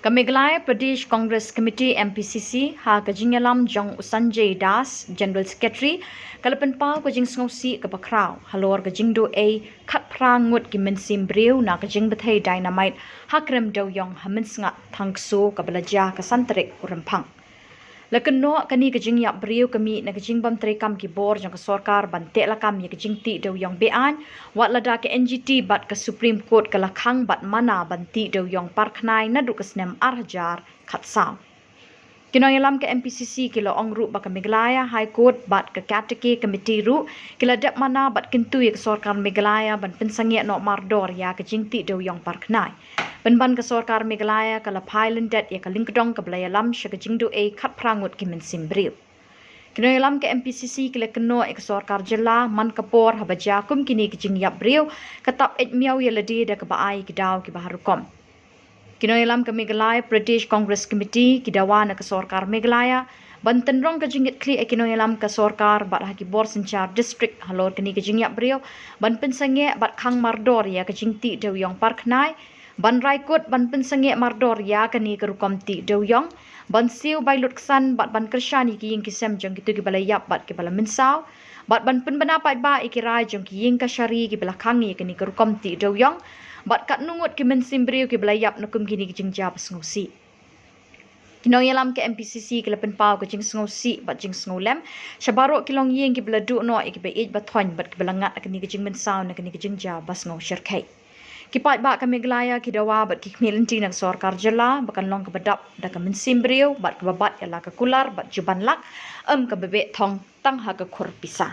Meghalaya Pradesh Congress Committee MPCC ha ka Jingiap Jong Sanjay Das General Secretary kalapan pau ka jing sngosi ka pakraw halor ka jingdo a khat prang ngut ki mensim breu na ka jing bathai dynamite ha Krem Dewiong haminsnga thangso ka balaja ka santrek urampang Lakenno kani ka Jingiap breu kami na ka jingbam trekam Khubor jong ka Sorkar bante lakam ya ka jingti Dewiong bean wat lada ka NGT bat ka Supreme Court ka lakhang bat mana banti Dewiong parkhnai na du ka snem arhajar khatsam Kinoyalam ke MPCC kila ongru ba ka Meghalaya High Court bat ka Category Committee ru kila dep mana bat kintu ya ka Sorkar Meghalaya ban pensangi no mardor ya ka jingti Dewiong parkhnai Banban ka Sorkar Meghalaya ka lapailan det ya ka lingkdong ka belayalam sya ka jingdu a khat prangut ki mensim breu Kinoyalam ke MPCC kila keno ka Khuborjylla man kapor habaja kum kini ka Jingiap breu katap et miau ya lade da ka baai ki daw ki baharukom Kinoyalam ka Meghalaya Pradesh Congress Committee kidawana ka Sorkar Meghalaya bantenrong ka jingit Khlieh kinoyalam ka Sorkar bat ha Khubor Sinchar District halor kini ka Jingiap breu ban pensange bat khang mardor ya ka jingti Dewiong parkhnai ban raikut ban pensange mardor ya kani ka rukomti Dewiong ban siu bailut ksan bat ban kershani ki ying kisem jong kitu ki balayap bat ki bala mensau bat ban pen banapai ba ikirai jong ki ying ka syari ki belakhangi kani ka rukomti Dewiong bat kat nungut ki mensim breu ki belayap nakum kini ki Jingiap sngosi Kinoyalam ke MPCC ki lapen pau ke jing sngosi bat jing snolem syabaro ki long ying ki beladu no ki beij bathon bat ki belangat kini ki jing mensau na kini ki Jingiap bas ngo syarkai Kipat ba ka Meghalaya kidawa bat ki khmilinti nak Khuborjylla bakan long ka badap da ka mensim breu bat ka babat yala ka kular bat juban lak ka bebek thong tang ha ka khur pisa